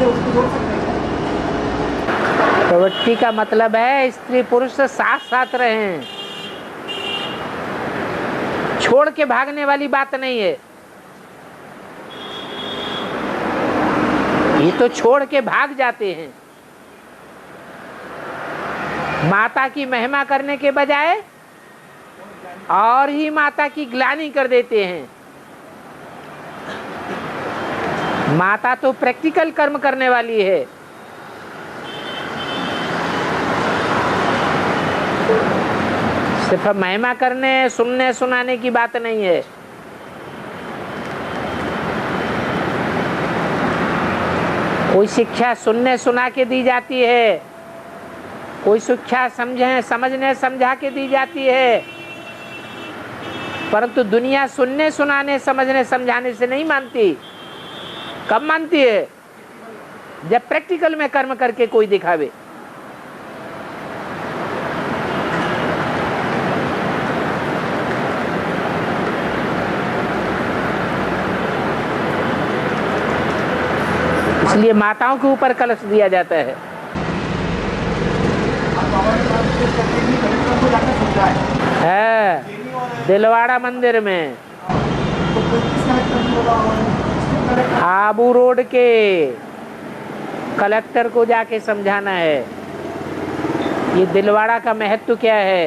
से उसको जोड़ सकते हैं। प्रवृत्ति का मतलब है स्त्री पुरुष साथ साथ रहें, छोड़ के भागने वाली बात नहीं है। ये तो छोड़ के भाग जाते हैं। माता की महिमा करने के बजाय और ही माता की ग्लानि कर देते हैं। माता तो प्रैक्टिकल कर्म करने वाली है। सिर्फ महिमा करने सुनने सुनाने की बात नहीं है। कोई शिक्षा सुनने सुना के दी जाती है, कोई शिक्षा समझने समझा के दी जाती है, परंतु दुनिया सुनने सुनाने समझने समझाने से नहीं मानती। कब मानती है? जब प्रैक्टिकल में कर्म करके कोई दिखावे। इसलिए माताओं के ऊपर कलश दिया जाता है। दिलवाड़ा मंदिर में आबू रोड के कलेक्टर को जाके समझाना है ये दिलवाड़ा का महत्व क्या है।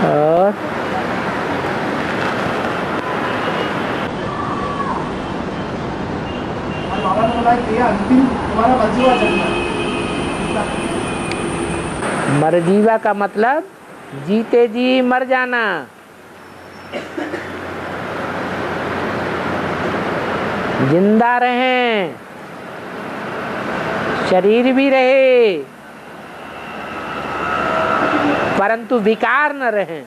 और बाबा ने बोला कि अंतिम तुम्हारा मरजीवा चलना। मरजीवा का मतलब जीते जी मर जाना। जिंदा रहें, शरीर भी रहे, परंतु विकार न रहे,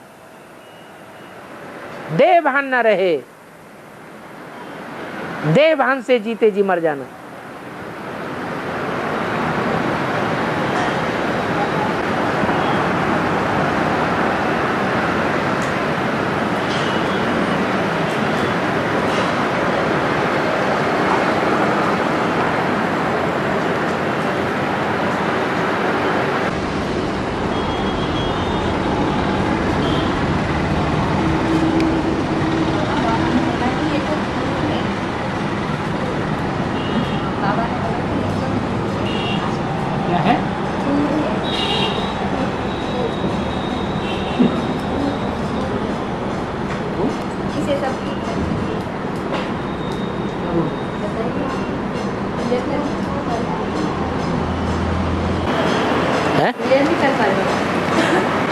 देह भान न रहे। देह भान से जीते जी मर जाना।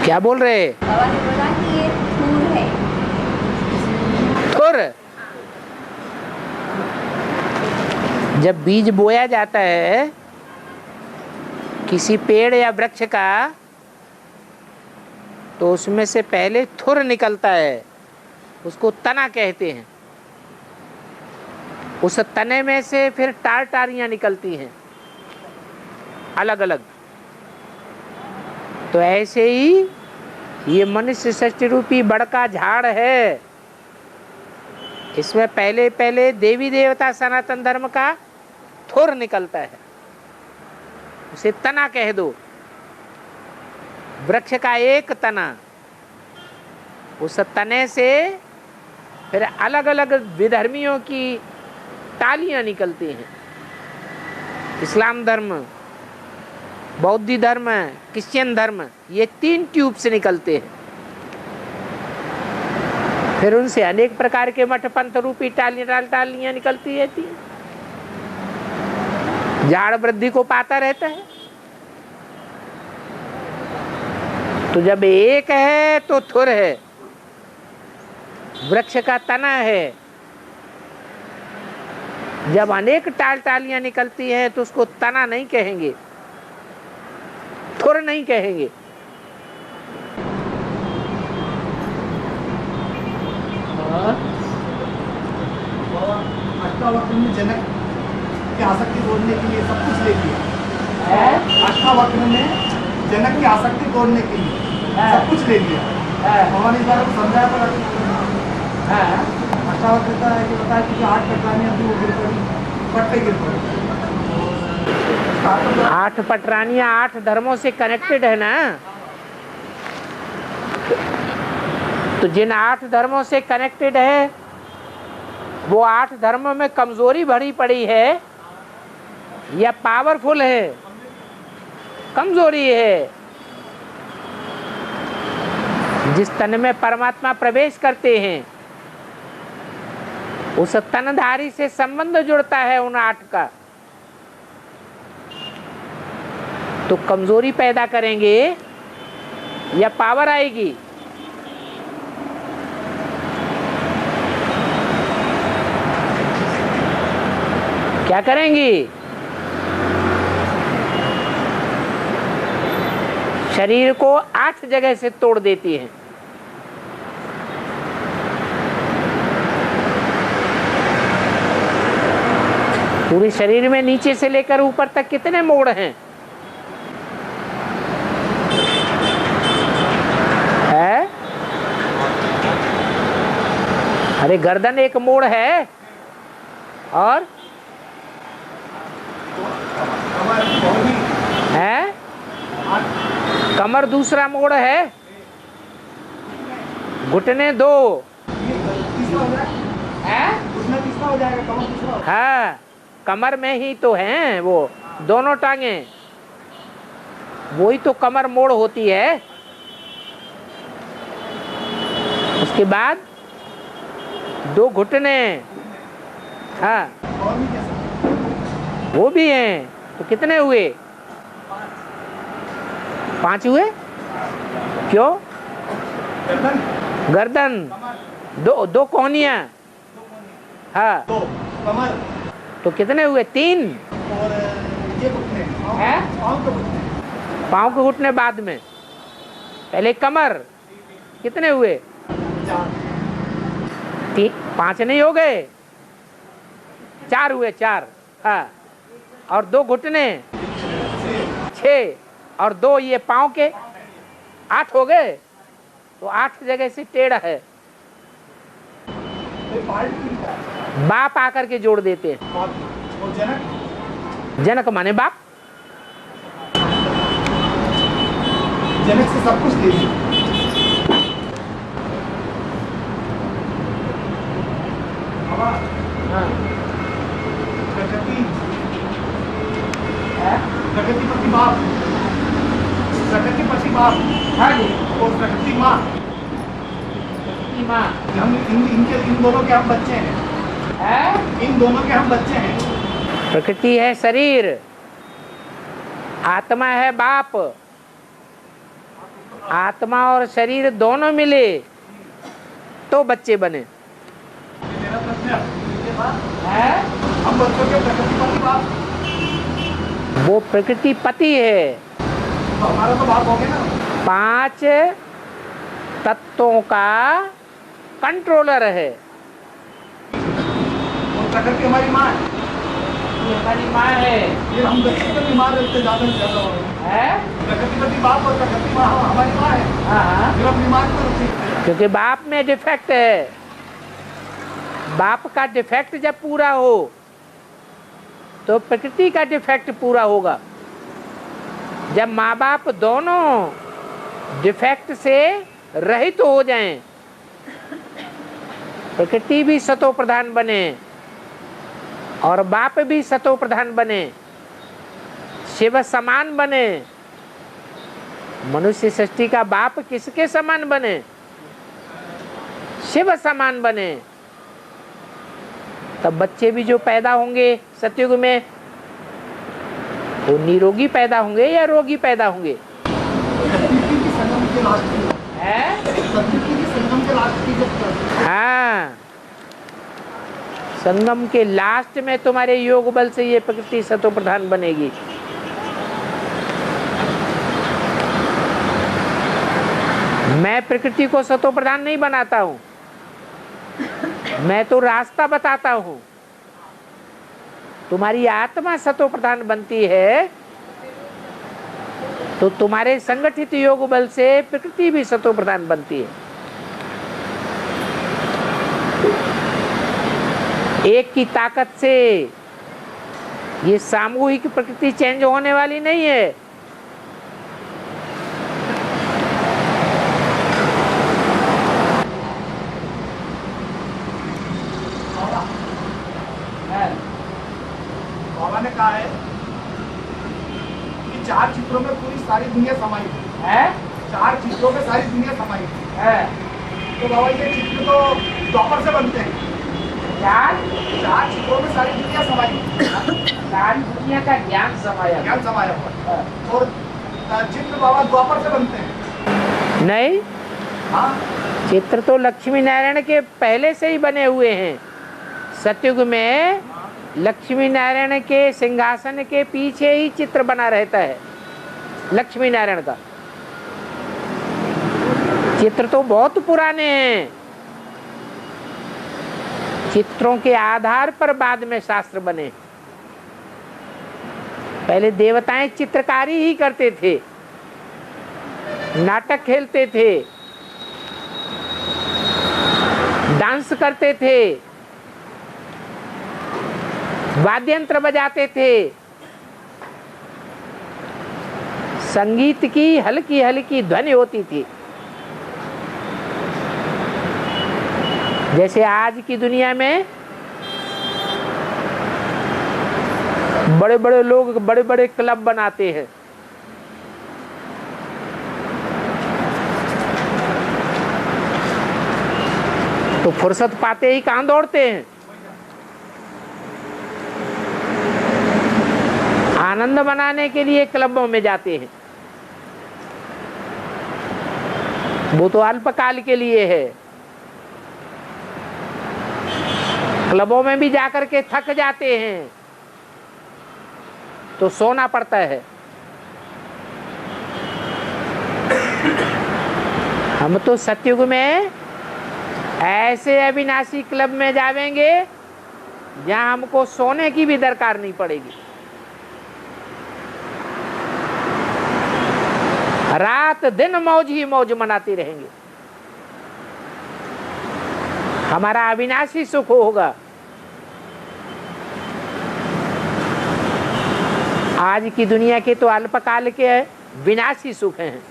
क्या बोल रहे? बाबा ने बोला कि ये थूर है। थूर? जब बीज बोया जाता है किसी पेड़ या वृक्ष का, तो उसमें से पहले थुर निकलता है, उसको तना कहते हैं। उस तने में से फिर टारियां निकलती हैं अलग अलग। तो ऐसे ही ये मनुष्य सृष्टि रूपी बड़का झाड़ है। इसमें पहले पहले देवी देवता सनातन धर्म का थुर निकलता है, उसे तना कह दो। वृक्ष का एक तना, उस तने से फिर अलग अलग विधर्मियों की टालियां निकलती हैं। इस्लाम धर्म, बौद्ध धर्म, क्रिश्चियन धर्म, ये 3 ट्यूब से निकलते हैं। फिर उनसे अनेक प्रकार के मठ पंथ रूपी टालियां निकलती रहती हैं। झाड़ वृद्धि को पाता रहता है। तो जब एक है तो थुर है, वृक्ष का तना है। जब अनेक टालियां निकलती हैं तो उसको तना नहीं कहेंगे, थुर नहीं कहेंगे। अष्टावक्र ने जनक की आसक्ति तोड़ने के लिए सब कुछ ले लिया। अष्टावक्र ने जनक की आसक्ति तोड़ने के लिए सब कुछ ले लिया। भगवान इस बार को समझाया पर अष्टावक्रता है कि बताया कि जो 8 पटरानियां थी वो गिर पड़ी, पट पे गिर पड़ी। 8 पटरानियां 8 धर्मों से कनेक्टेड है ना, तो जिन 8 धर्मों से कनेक्टेड है वो 8 धर्मों में कमजोरी भरी पड़ी है या पावरफुल है? कमजोरी है। जिस तन में परमात्मा प्रवेश करते हैं उस तनधारी से संबंध जुड़ता है उन 8 का, तो कमजोरी पैदा करेंगे या पावर आएगी? क्या करेंगी? शरीर को 8 जगह से तोड़ देती है। पूरे शरीर में नीचे से लेकर ऊपर तक कितने मोड़ हैं? है? अरे गर्दन एक मोड़ है और है कमर दूसरा मोड़ है, घुटने 2 है, उसमें तीसरा हो जाएगा, कमर तीसरा हो। हाँ कमर में ही तो हैं वो दोनों टांगे, वही तो कमर मोड़ होती है। उसके बाद 2 घुटने, हाँ और भी कैसे? वो भी हैं, तो कितने हुए? 5 हुए। क्यों? गर्दन, गर्दन कमर, 2 कोहनियां, हाँ 2 कमर तो कितने हुए? 3। और ये घुटने, हैं? पाँव के घुटने, पाँव के घुटने बाद में, पहले कमर, कितने हुए? 4, 5 नहीं हो गए, 4 हुए, 4, हाँ और 2 घुटने 6 और 2 ये पाँव के 8 हो गए, तो 8 जगह से टेढ़ा है। बाप आकर के जोड़ देते हैं। और जनक, जनक माने बाप, जनक से सब कुछ ले लिया। प्रकृति, प्रकृतिपति बाप, प्रकृतिपति बाप, हाँ जी और प्रकृति माँ, माँ हम इन दोनों के हम बच्चे हैं, है? इन दोनों के हम बच्चे हैं। प्रकृति है शरीर, आत्मा है बाप। आत्मा और शरीर दोनों मिले तो बच्चे बने। मेरा प्रश्न है, हम बच्चों के प्रकृतिपति बाप, वो प्रकृति पति है, तो हमारा तो बाप हो गया ना। 5 तत्वों का कंट्रोलर है। और प्रकृति हमारी माँ है। ये हमारी माँ है, ये हम बच्चे को बीमार रहते ज्यादा से ज्यादा हो रहे हैं। प्रकृतिपति बाप और प्रकृति माँ हमारी माँ है। हाँ फिर हम बीमार क्यों रहते हैं? क्योंकि बाप में डिफेक्ट है। बाप का डिफेक्ट जब पूरा हो तो प्रकृति का डिफेक्ट पूरा होगा। जब माँ बाप दोनों डिफेक्ट से रहित हो जाएं, प्रकृति भी सतो प्रधान बने और बाप भी सतो प्रधान बने, शिव समान बने। मनुष्य सृष्टि का बाप किसके समान बने? शिव समान बने। तब बच्चे भी जो पैदा होंगे सतयुग में वो निरोगी पैदा होंगे या रोगी पैदा होंगे? संगम के लास्ट हाँ, संगम के लास्ट में तुम्हारे योग बल से ये प्रकृति सतो प्रधान बनेगी। मैं प्रकृति को सतो प्रधान नहीं बनाता हूं, मैं तो रास्ता बताता हूं। तुम्हारी आत्मा सतो प्रधान बनती है तो तुम्हारे संगठित योग बल से प्रकृति भी सतो प्रधान बनती है। एक की ताकत से ये सामूहिक प्रकृति चेंज होने वाली नहीं है। बाबा ने कहा है कि 4 चित्रों में पूरी सारी दुनिया समाई है। 4 चित्रों में सारी दुनिया समाई है। तो बाबा ये चित्र तो द्वापर से बनते हैं। 4 चित्रों में सारी दुनिया समाई, सारी दुनिया का ज्ञान समाया हुआ। और चित्र बाबा द्वापर से बनते हैं। नहीं, हाँ, चित्र तो लक्ष्मी नारायण के पहले से ही बने हुए हैं। सतयुग में लक्ष्मी नारायण के सिंहासन के पीछे ही चित्र बना रहता है लक्ष्मी नारायण का। चित्र तो बहुत पुराने हैं। चित्रों के आधार पर बाद में शास्त्र बने। पहले देवताएं चित्रकारी ही करते थे, नाटक खेलते थे, डांस करते थे, वाद्यंत्र बजाते थे, संगीत की हल्की हल्की ध्वनि होती थी। जैसे आज की दुनिया में बड़े बड़े लोग बड़े बड़े क्लब बनाते हैं। तो फुर्सत पाते ही कहां दौड़ते हैं, आनंद मनाने के लिए क्लबों में जाते हैं। वो तो अल्पकाल के लिए है। क्लबों में भी जाकर के थक जाते हैं तो सोना पड़ता है। हम तो सतयुग में ऐसे अविनाशी क्लब में जावेंगे जहां हमको सोने की भी दरकार नहीं पड़ेगी। रात दिन मौज ही मौज मनाते रहेंगे। हमारा अविनाशी सुख होगा। आज की दुनिया के तो अल्पकाल के विनाशी सुख हैं।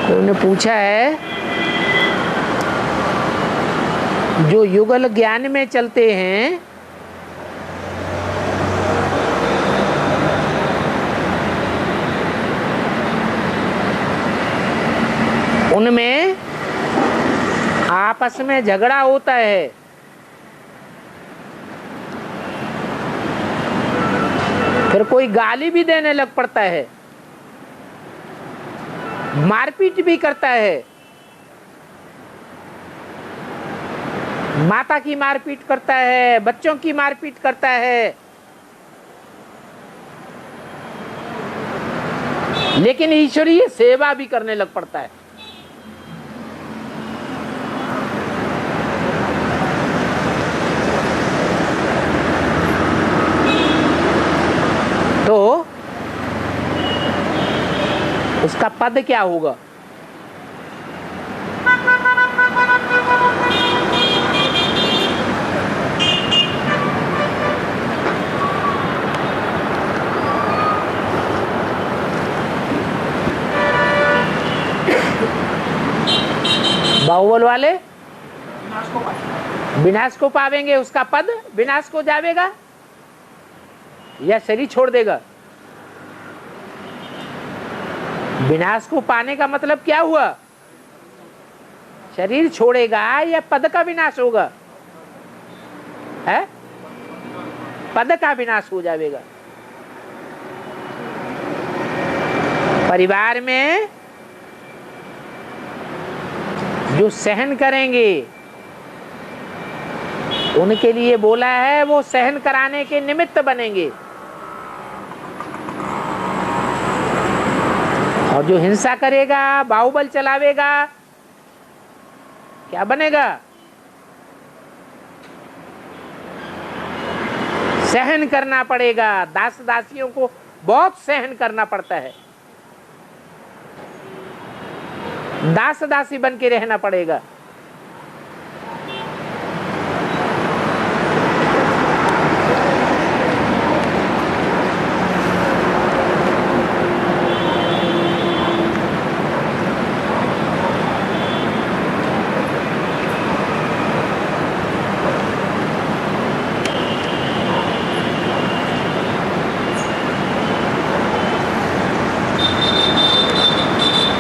उन्होंने पूछा है, जो युगल ज्ञान में चलते हैं उनमें आपस में झगड़ा होता है। फिर कोई गाली भी देने लग पड़ता है, मारपीट भी करता है। माता की मारपीट करता है, बच्चों की मारपीट करता है। लेकिन ईश्वरीय सेवा भी करने लग पड़ता है। तो उसका पद क्या होगा? बाहुबल वाले विनाश को पावेंगे, उसका पद विनाश को जावेगा या शरीर छोड़ देगा? विनाश को पाने का मतलब क्या हुआ? शरीर छोड़ेगा या पद का विनाश होगा? है पद का विनाश हो जाएगा। परिवार में जो सहन करेंगे उनके लिए बोला है वो सहन कराने के निमित्त बनेंगे। और जो हिंसा करेगा, बाहुबल चलावेगा, क्या बनेगा? सहन करना पड़ेगा। दास दासियों को बहुत सहन करना पड़ता है, दास दासी बन के रहना पड़ेगा।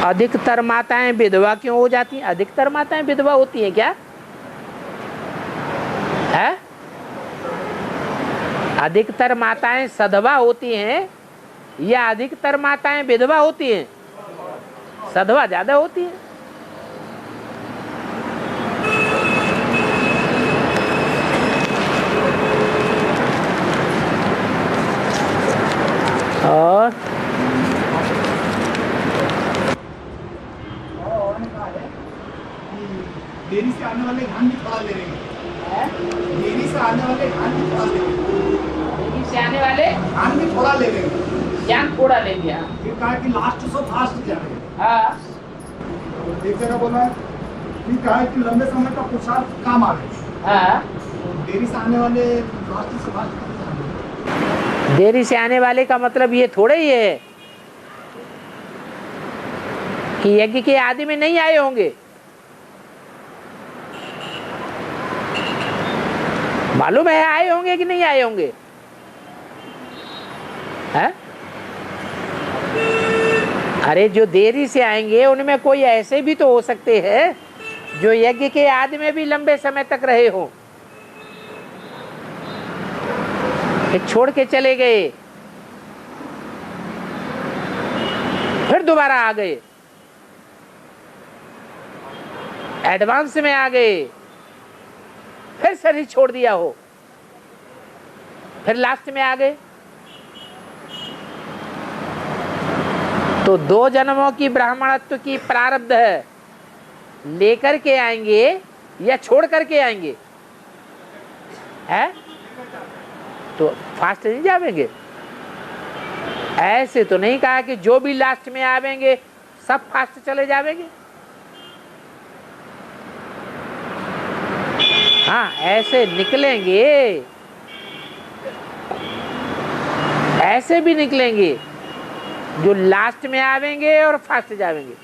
अधिकतर माताएं विधवा क्यों हो जाती हैं? अधिकतर माताएं विधवा होती हैं क्या है? अधिकतर माताएं सधवा होती हैं या अधिकतर माताएं विधवा होती हैं? सधवा ज्यादा होती हैं। और देरी से आने वाले धान भी थोड़ा ले लेंगे। देरी से आने वाले धान भी थोड़ा ले लेंगे। देरी से आने वाले धान भी थोड़ा ले लेंगे। ज्ञान थोड़ा ले लिया। फिर कहा कि लास्ट सो फास्ट जाएंगे। हाँ, एक जगह बोला है कि कहा है कि लंबे समय का पुरुषार्थ काम आ गए। हाँ। देरी से आने वाले लास्ट से फास्ट। देरी से आने वाले का मतलब ये थोड़े ही है कि यज्ञ के आदि में नहीं आए होंगे। मालूम है आए होंगे कि नहीं आए होंगे? है? अरे जो देरी से आएंगे उनमें कोई ऐसे भी तो हो सकते हैं जो यज्ञ के आदि में भी लंबे समय तक रहे हो, फिर छोड़ के चले गए, फिर दोबारा आ गए, एडवांस में आ गए, फिर शरीर छोड़ दिया हो, फिर लास्ट में आ गए। तो 2 जन्मों की ब्राह्मणत्व की प्रारब्ध है, लेकर के आएंगे या छोड़ करके आएंगे? है तो फास्ट नहीं जावेंगे। ऐसे तो नहीं कहा कि जो भी लास्ट में आवेंगे सब फास्ट चले जावेंगे। हाँ, ऐसे निकलेंगे, ऐसे भी निकलेंगे जो लास्ट में आवेंगे और फास्ट जावेंगे।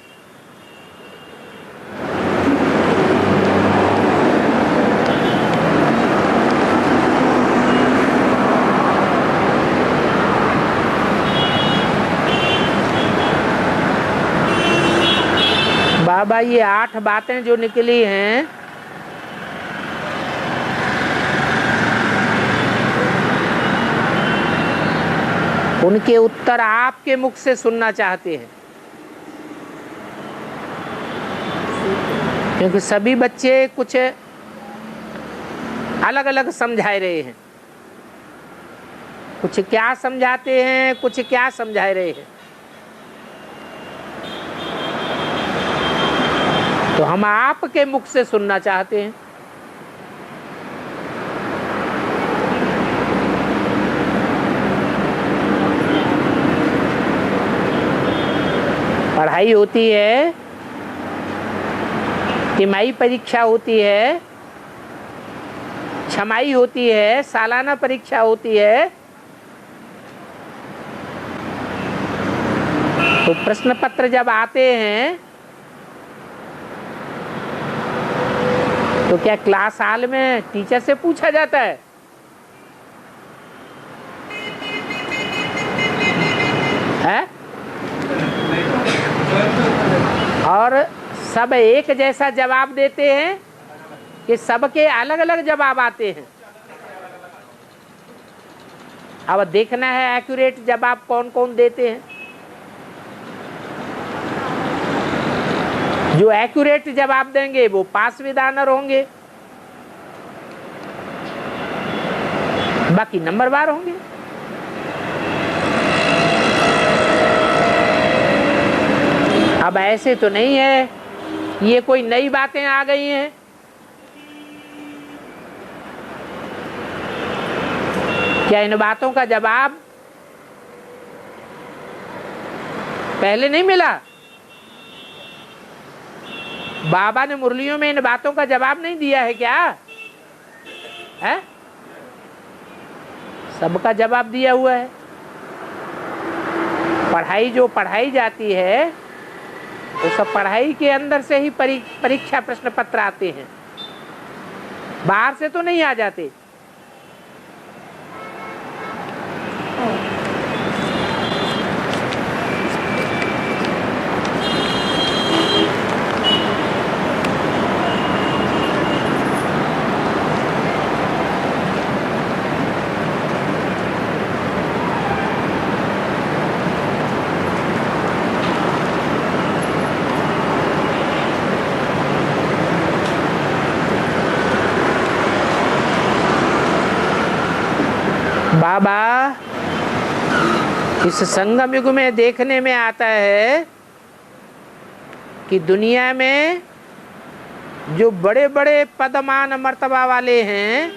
बाबा ये 8 बातें जो निकली हैं, उनके उत्तर आपके मुख से सुनना चाहते हैं, क्योंकि सभी बच्चे कुछ अलग अलग समझा रहे हैं। कुछ क्या समझाते हैं, कुछ क्या समझा रहे हैं। तो हम आपके मुख से सुनना चाहते हैं। पढ़ाई होती है, तिमाही परीक्षा होती है, छमाही होती है, सालाना परीक्षा होती है। तो प्रश्न पत्र जब आते हैं तो क्या क्लास हाल में टीचर से पूछा जाता है? है? और सब एक जैसा जवाब देते हैं कि सबके अलग अलग जवाब आते हैं? अब देखना है एक्यूरेट जवाब कौन कौन देते हैं। जो एक्यूरेट जवाब देंगे वो पास विद ऑनर होंगे, बाकी नंबरवार होंगे। अब ऐसे तो नहीं है ये कोई नई बातें आ गई हैं। क्या इन बातों का जवाब पहले नहीं मिला? बाबा ने मुरलियों में इन बातों का जवाब नहीं दिया है क्या? है? सबका जवाब दिया हुआ है। पढ़ाई जो पढ़ाई जाती है वो सब पढ़ाई के अंदर से ही परीक्षा प्रश्न पत्र आते हैं, बाहर से तो नहीं आ जाते। बाबा इस संगम युग में देखने में आता है कि दुनिया में जो बड़े बड़े पदमान मर्तबा वाले हैं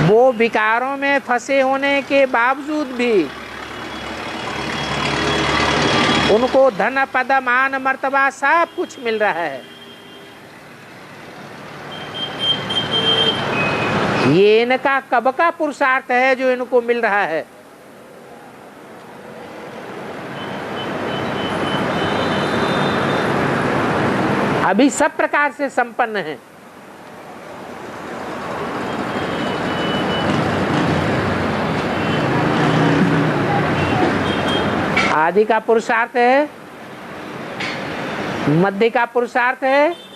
वो विकारों में फंसे होने के बावजूद भी उनको धन पद मान मर्तबा सब कुछ मिल रहा है। ये इनका कब का पुरुषार्थ है जो इनको मिल रहा है? अभी सब प्रकार से संपन्न है। आदि का पुरुषार्थ है, मध्य का पुरुषार्थ है,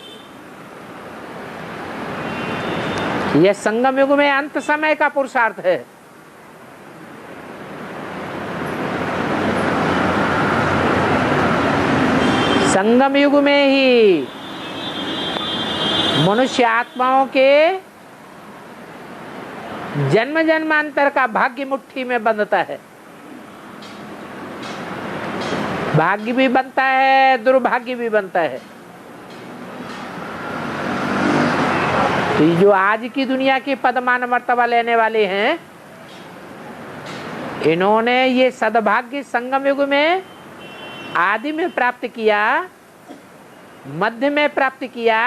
यह संगम युग में अंत समय का पुरुषार्थ है। संगम युग में ही मनुष्य आत्माओं के जन्म जन्मांतर का भाग्य मुट्ठी में बंधता है। भाग्य भी बनता है, दुर्भाग्य भी बनता है। तो जो आज की दुनिया के पदमान मर्तबा लेने वाले हैं, इन्होंने ये सद्भाग्य संगम युग में आदि में प्राप्त किया, मध्य में प्राप्त किया,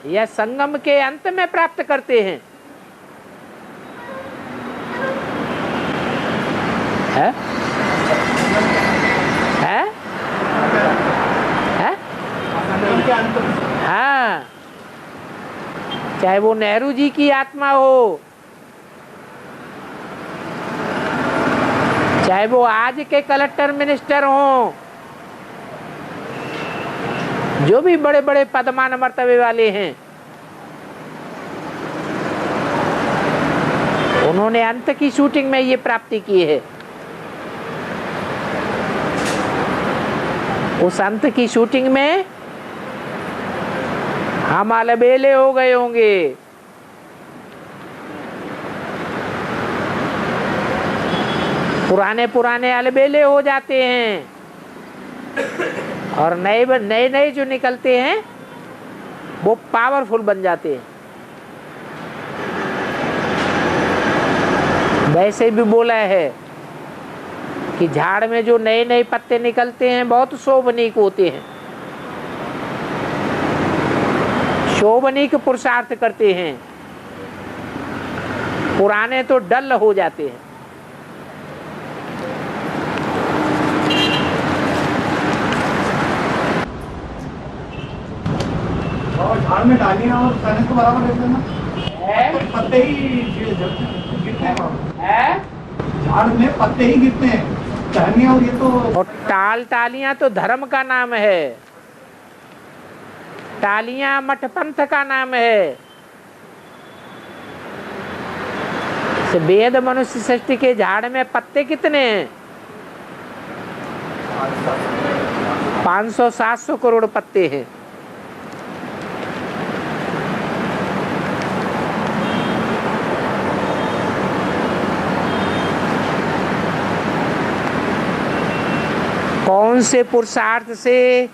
या संगम के अंत में प्राप्त करते हैं। है? है? है? हाँ, चाहे वो नेहरू जी की आत्मा हो, चाहे वो आज के कलेक्टर मिनिस्टर हो, जो भी बड़े बड़े पदमान मर्तबे वाले हैं, उन्होंने अंत की शूटिंग में ये प्राप्ति की है। उस अंत की शूटिंग में हम अलबेले हो गए होंगे। पुराने पुराने अलबेले हो जाते हैं और नए नए जो निकलते हैं वो पावरफुल बन जाते हैं। वैसे भी बोला है कि झाड़ में जो नए नए पत्ते निकलते हैं बहुत शोभनीक होते हैं, शोभनीक पुरुषार्थ करते हैं, पुराने तो डल हो जाते हैं। और झाड़ में डालियां और तने को बराबर रख देना, पत्ते ही गिरते हैं। झाड़ में पत्ते ही गिरते हैं, टहनियां और ये तो। और टालियां तो धर्म का नाम है, टालियां मठ पंथ का नाम है। वेद मनुष्य सृष्टि के झाड़ में पत्ते कितने हैं? 500-700 करोड़ पत्ते हैं। कौन से पुरुषार्थ से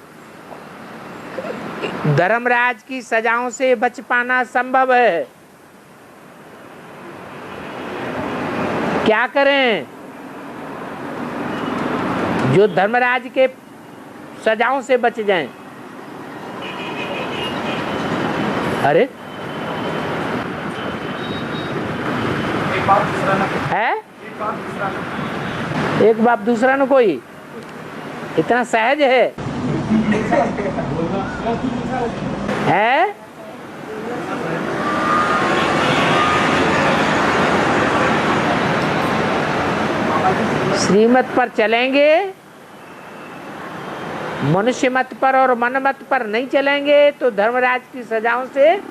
धर्मराज की सजाओं से बच पाना संभव है? क्या करें जो धर्मराज के सजाओं से बच जाएं? अरे एक बाप दूसरा न कोई। है एक बाप दूसरा न कोई। एक बाप दूसरा न कोई, इतना सहज है? श्रीमत पर चलेंगे, मनुष्य मत पर और मन मत पर नहीं चलेंगे तो धर्मराज की सजाओं से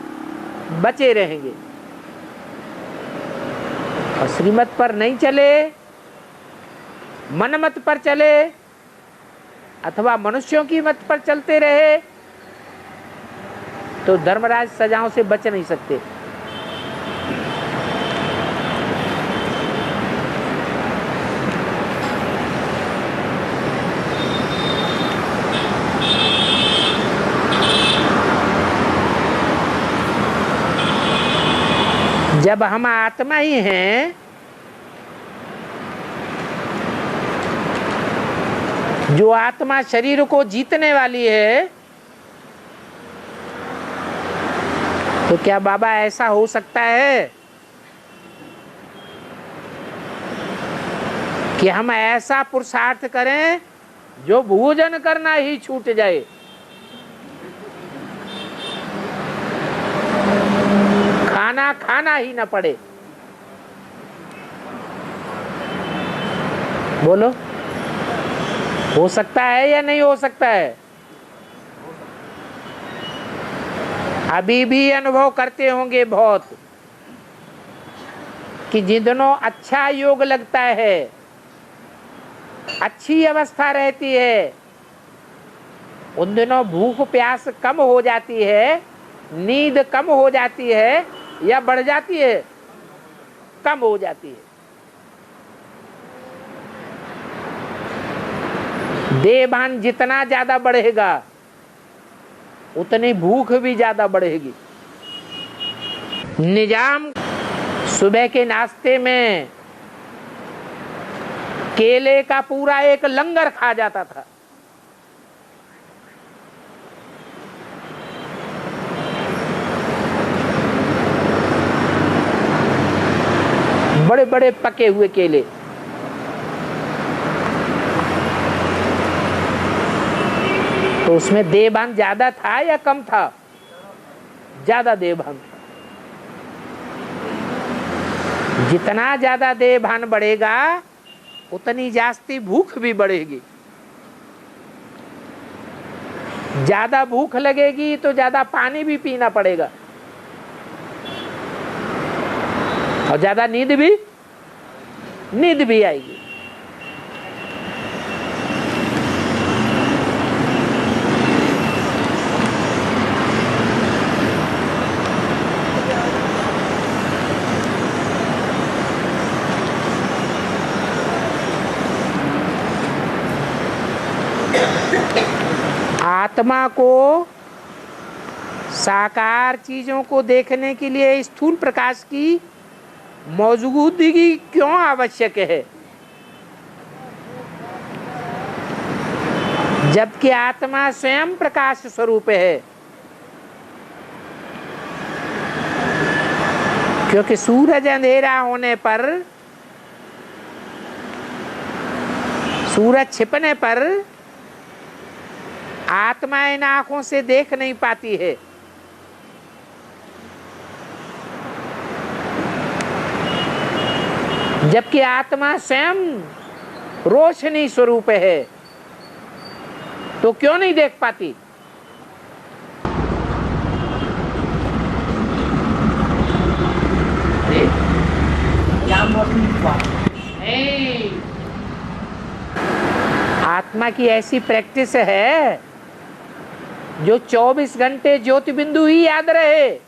बचे रहेंगे। और श्रीमत पर नहीं चले, मन मत पर चले अथवा मनुष्यों की मत पर चलते रहे तो धर्मराज सजाओं से बच नहीं सकते। जब हम आत्मा ही हैं जो आत्मा शरीर को जीतने वाली है, तो क्या बाबा ऐसा हो सकता है कि हम ऐसा पुरुषार्थ करें जो भोजन करना ही छूट जाए? खाना खाना ही ना पड़े? बोलो, हो सकता है या नहीं हो सकता है? अभी भी अनुभव करते होंगे बहुत कि जिन दिनों अच्छा योग लगता है, अच्छी अवस्था रहती है, उन दिनों भूख प्यास कम हो जाती है, नींद कम हो जाती है या बढ़ जाती है? कम हो जाती है। देहभान जितना ज्यादा बढ़ेगा उतनी भूख भी ज्यादा बढ़ेगी। निजाम सुबह के नाश्ते में केले का पूरा एक लंगर खा जाता था। बड़े बड़े पके हुए केले। तो उसमें देहभान ज्यादा था या कम था? ज्यादा देहभान था। जितना ज्यादा देहभान बढ़ेगा उतनी जास्ती भूख भी बढ़ेगी। ज्यादा भूख लगेगी तो ज्यादा पानी भी पीना पड़ेगा और ज्यादा नींद भी आएगी। आत्मा को साकार चीजों को देखने के लिए स्थूल प्रकाश की मौजूदगी क्यों आवश्यक है? जबकि आत्मा स्वयं प्रकाश स्वरूप है। क्योंकि सूरज अंधेरा होने पर, सूरज छिपने पर आत्मा इन आंखों से देख नहीं पाती है। जबकि आत्मा स्वयं रोशनी स्वरूप है, तो क्यों नहीं देख पाती? आत्मा की ऐसी प्रैक्टिस है जो 24 घंटे ज्योति बिंदु ही याद रहे।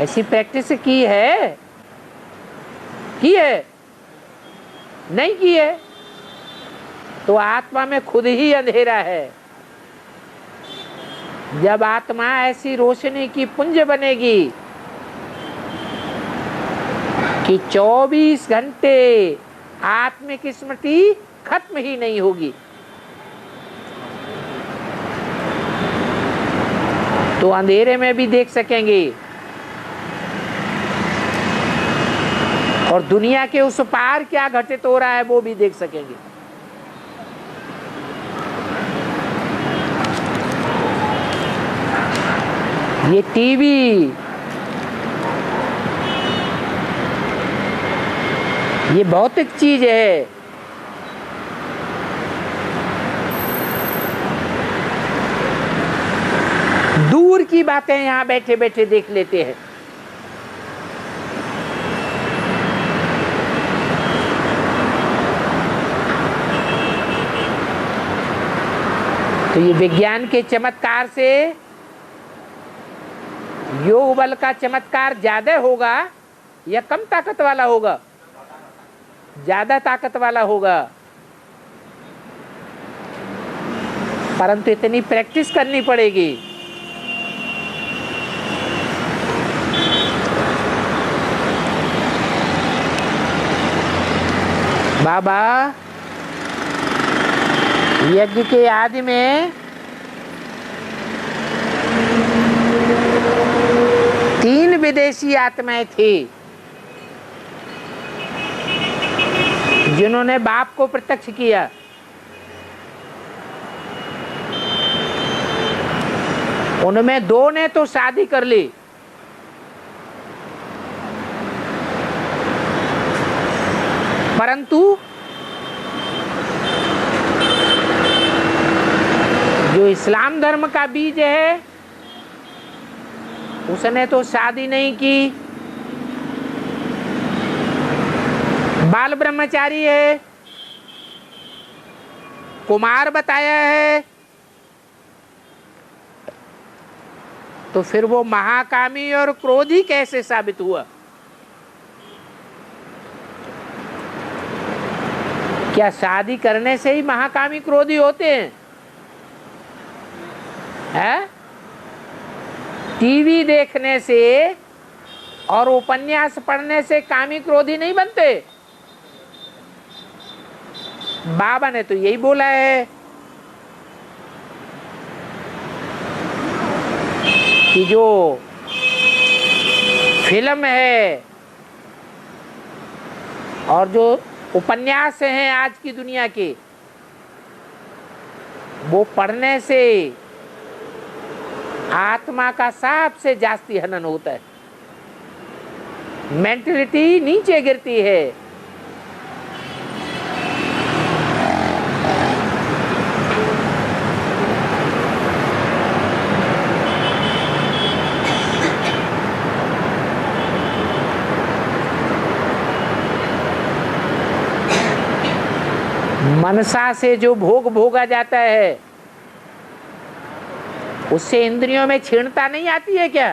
ऐसी प्रैक्टिस की है? नहीं की है? तो आत्मा में खुद ही अंधेरा है। जब आत्मा ऐसी रोशनी की पुंज बनेगी कि 24 घंटे आत्मिक स्मृति खत्म ही नहीं होगी, तो अंधेरे में भी देख सकेंगे और दुनिया के उस पार क्या घटित हो रहा है वो भी देख सकेंगे। ये टीवी, ये भौतिक चीज है। दूर की बातें यहां बैठे बैठे देख लेते हैं। तो ये विज्ञान के चमत्कार से योग बल का चमत्कार ज्यादा होगा या कम ताकत वाला होगा? ज्यादा ताकत वाला होगा, परंतु इतनी प्रैक्टिस करनी पड़ेगी। बाबा यज्ञ के आदि में 3 विदेशी आत्माएं थी जिन्होंने बाप को प्रत्यक्ष किया। उनमें 2 ने तो शादी कर ली, परंतु जो इस्लाम धर्म का बीज है उसने तो शादी नहीं की, बाल ब्रह्मचारी है, कुमार बताया है, तो फिर वो महाकामी और क्रोधी कैसे साबित हुआ? क्या शादी करने से ही महाकामी क्रोधी होते हैं? है? टीवी देखने से और उपन्यास पढ़ने से कामी क्रोधी नहीं बनते। बाबा ने तो यही बोला है कि जो फिल्म है और जो उपन्यास हैं आज की दुनिया के, वो पढ़ने से आत्मा का सबसे जास्ती हनन होता है, मेंटलिटी नीचे गिरती है। मनसा से जो भोग भोगा जाता है उससे इंद्रियों में क्षीणता नहीं आती है क्या?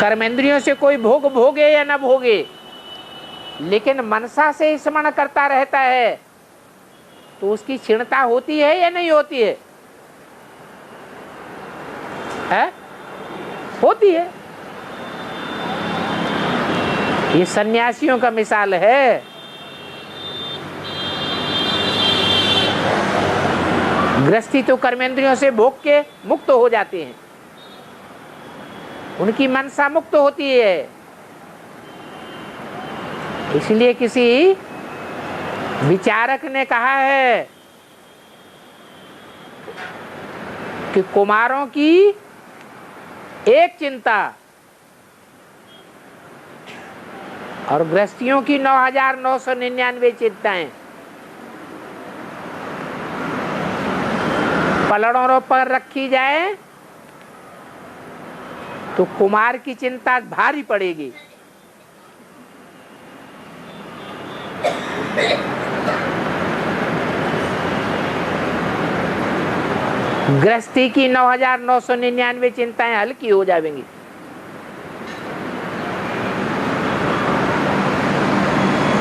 कर्मेंद्रियों से कोई भोग भोगे या न भोगे, लेकिन मनसा से स्मरण करता रहता है तो उसकी क्षीणता होती है या नहीं होती है? है? होती है। ये सन्यासियों का मिसाल है। गृहस्थी तो कर्मेंद्रियों से भोग के मुक्त हो जाते हैं, उनकी मनसा मुक्त होती है। इसलिए किसी विचारक ने कहा है कि कुमारों की एक चिंता और गृहस्थियों की 9,999 चिंताएं। पलड़ों पर रखी जाए तो कुमार की चिंता भारी पड़ेगी। गृहस्थी की 9,999 चिंताएं हल्की हो जाएंगी।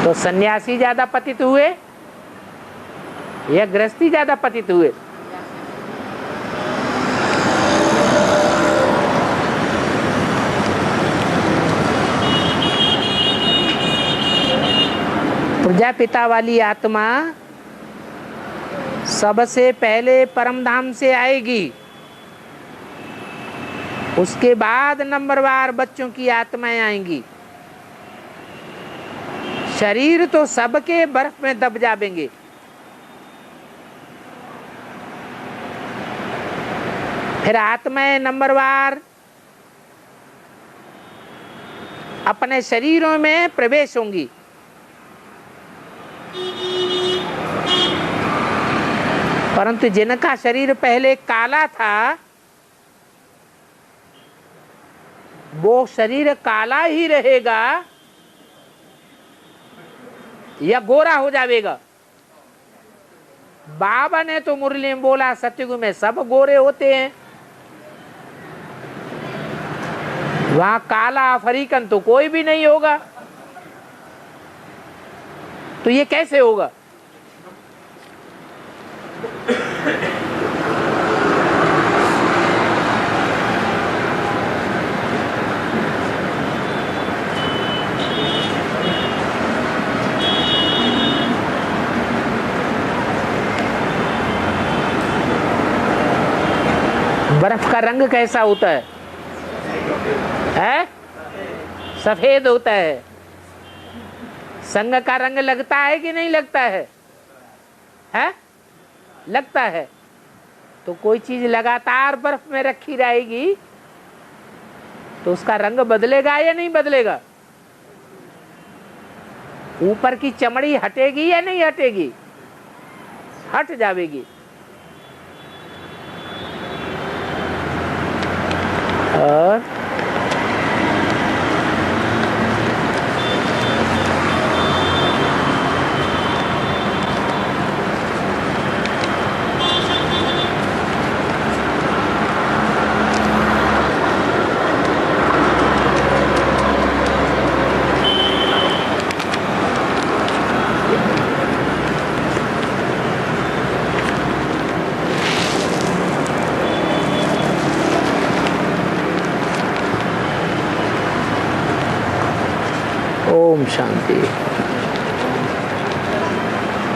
तो सन्यासी ज्यादा पतित हुए या गृहस्थी ज्यादा पतित हुए? प्रजापिता वाली आत्मा सबसे पहले परम धाम से आएगी, उसके बाद नंबरवार बच्चों की आत्माएं आएंगी। शरीर तो सबके बर्फ में दब जाएंगे, फिर आत्माएं नंबरवार अपने शरीरों में प्रवेश होंगी। परंतु जिनका शरीर पहले काला था, वो शरीर काला ही रहेगा या गोरा हो जाएगा? बाबा ने तो मुरली में बोला सतयुग में सब गोरे होते हैं, वहां काला अफ्रीकन तो कोई भी नहीं होगा। तो ये कैसे होगा? बर्फ का रंग कैसा होता है? सफेद होता है। संग का रंग लगता है कि नहीं लगता है? लगता है। तो कोई चीज लगातार बर्फ में रखी रहेगी तो उसका रंग बदलेगा या नहीं बदलेगा? ऊपर की चमड़ी हटेगी या नहीं हटेगी? हट जाएगी। और ओम शांति।